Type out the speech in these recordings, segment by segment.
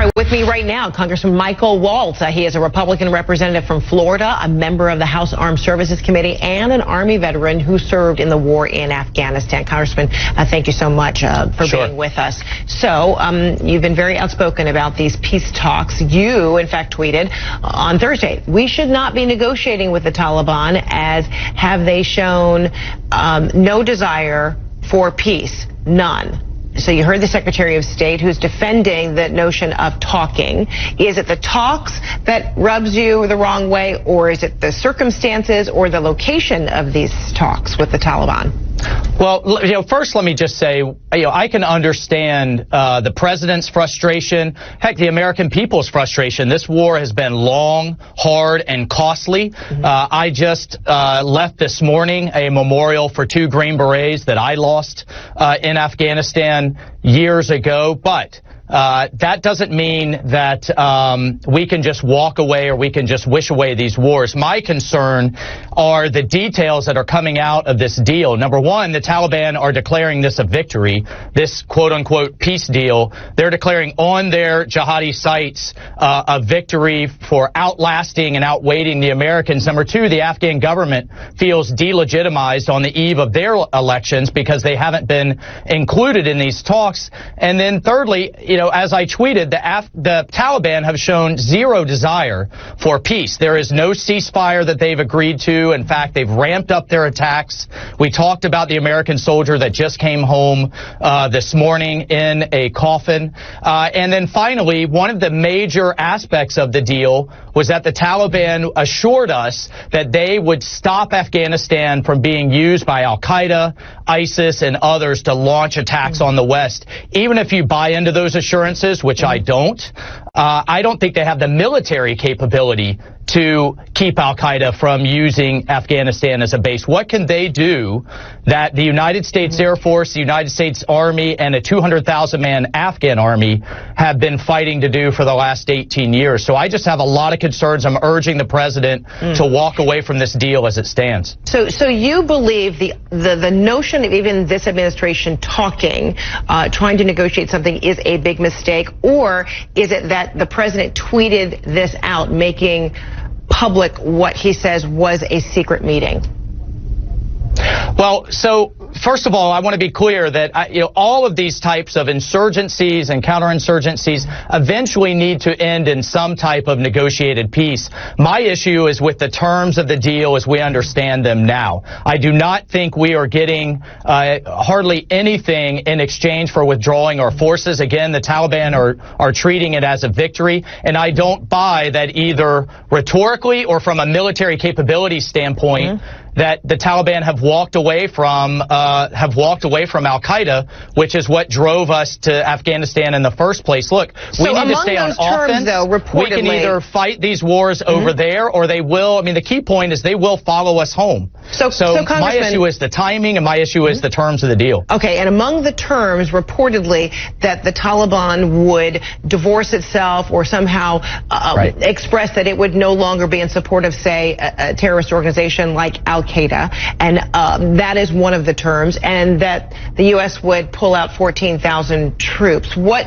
right, with me right now, Congressman Michael Waltz. He is a Republican representative from Florida, a member of the House Armed Services Committee, and an Army veteran who served in the war in Afghanistan. Congressman, thank you so much for being with us. So, you've been very outspoken about these peace talks. You, in fact, tweeted on Thursday, "We should not be negotiating with the Taliban, as have they shown no desire for peace, none." So you heard the Secretary of State, who's defending the notion of talking. Is it the talks that rubs you the wrong way, or is it the circumstances or the location of these talks with the Taliban? Well, first let me just say, I can understand the president's frustration, heck, the American people's frustration. This war has been long, hard, and costly. I just left this morning a memorial for 2 Green Berets that I lost in Afghanistan years ago, but that doesn't mean that we can just walk away or we can just wish away these wars. My concern are the details that are coming out of this deal. Number one, the Taliban are declaring this a victory, this quote-unquote peace deal. They're declaring on their jihadi sites a victory for outlasting and outweighting the Americans. Number two, the Afghan government feels delegitimized on the eve of their elections because they haven't been included in these talks. And then thirdly, as I tweeted, the Taliban have shown zero desire for peace. There is no ceasefire that they've agreed to. In fact, they've ramped up their attacks. We talked about the American soldier that just came home this morning in a coffin. And then finally, one of the major aspects of the deal was that the Taliban assured us that they would stop Afghanistan from being used by al-Qaeda, ISIS, and others to launch attacks on the West. Even if you buy into those assurances, which I don't think they have the military capability to keep al-Qaeda from using Afghanistan as a base. What can they do that the United States Air Force, the United States Army, and a 200,000-man Afghan army have been fighting to do for the last 18 years? So I just have a lot of concerns. I'm urging the president to walk away from this deal as it stands. So you believe the notion of even this administration talking, trying to negotiate something is a big mistake, or is it that the president tweeted this out, making public what he says was a secret meeting? Well, so first of all, I want to be clear that all of these types of insurgencies and counterinsurgencies eventually need to end in some type of negotiated peace. My issue is with the terms of the deal as we understand them now. I do not think we are getting hardly anything in exchange for withdrawing our forces. Again, the Taliban are treating it as a victory, and I don't buy that either rhetorically or from a military capability standpoint that the Taliban have walked away from al-Qaeda, which is what drove us to Afghanistan in the first place. Look, we need to stay on offense. We can either fight these wars over there, or they will. I mean, the key point is they will follow us home. So my issue is the timing, and my issue is the terms of the deal. Okay, and among the terms, reportedly, that the Taliban would divorce itself or somehow express that it would no longer be in support of, say, a terrorist organization like al-Qaeda, and that is one of the terms, and that the U.S. would pull out 14,000 troops. What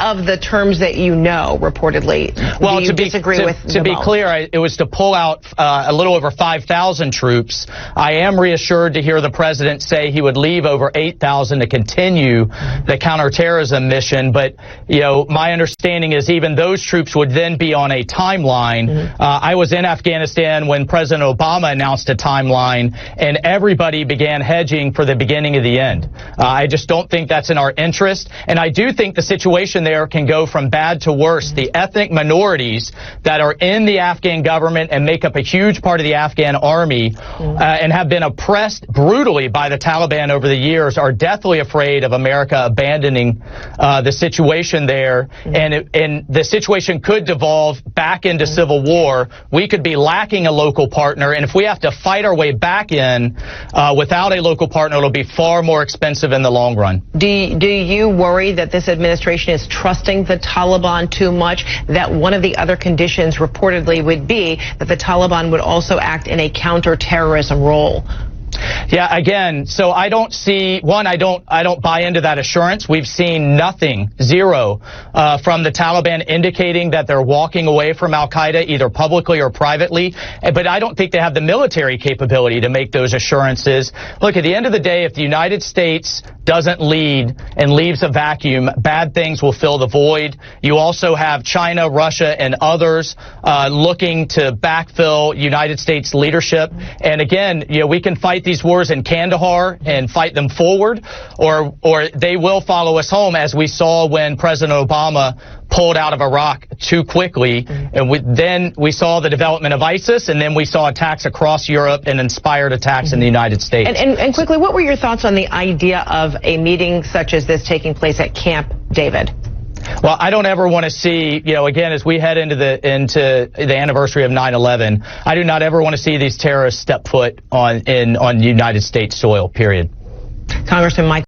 of the terms that reportedly, do you disagree with? To be clear, it was to pull out a little over 5,000 troops. I am reassured to hear the president say he would leave over 8,000 to continue the counterterrorism mission. But, my understanding is even those troops would then be on a timeline. I was in Afghanistan when President Obama announced a timeline, and everybody began hedging for the beginning of the end. I just don't think that's in our interest. And I do think the situation there can go from bad to worse. The ethnic minorities that are in the Afghan government and make up a huge part of the Afghan army and have been oppressed brutally by the Taliban over the years are deathly afraid of America abandoning the situation there. And the situation could devolve back into civil war. We could be lacking a local partner. And if we have to fight our way back in without a local partner, it'll be far more expensive in the long run. Do you worry that this administration is trusting the Taliban too much, that one of the other conditions reportedly would be that the Taliban would also act in a counterterrorism role? Yeah, again, so I don't see, I don't buy into that assurance. We've seen nothing, zero, from the Taliban indicating that they're walking away from al-Qaeda, either publicly or privately. But I don't think they have the military capability to make those assurances. Look, at the end of the day, if the United States doesn't lead and leaves a vacuum, bad things will fill the void. You also have China, Russia, and others looking to backfill United States leadership. And again, we can fight these wars in Kandahar and fight them forward, or they will follow us home, as we saw when President Obama pulled out of Iraq too quickly. And then we saw the development of ISIS, and then we saw attacks across Europe and inspired attacks in the United States. And quickly, what were your thoughts on the idea of a meeting such as this taking place at Camp David? Well, I don't ever want to see, again, as we head into the anniversary of 9/11, I do not ever want to see these terrorists step foot on United States soil, period. Congressman Michael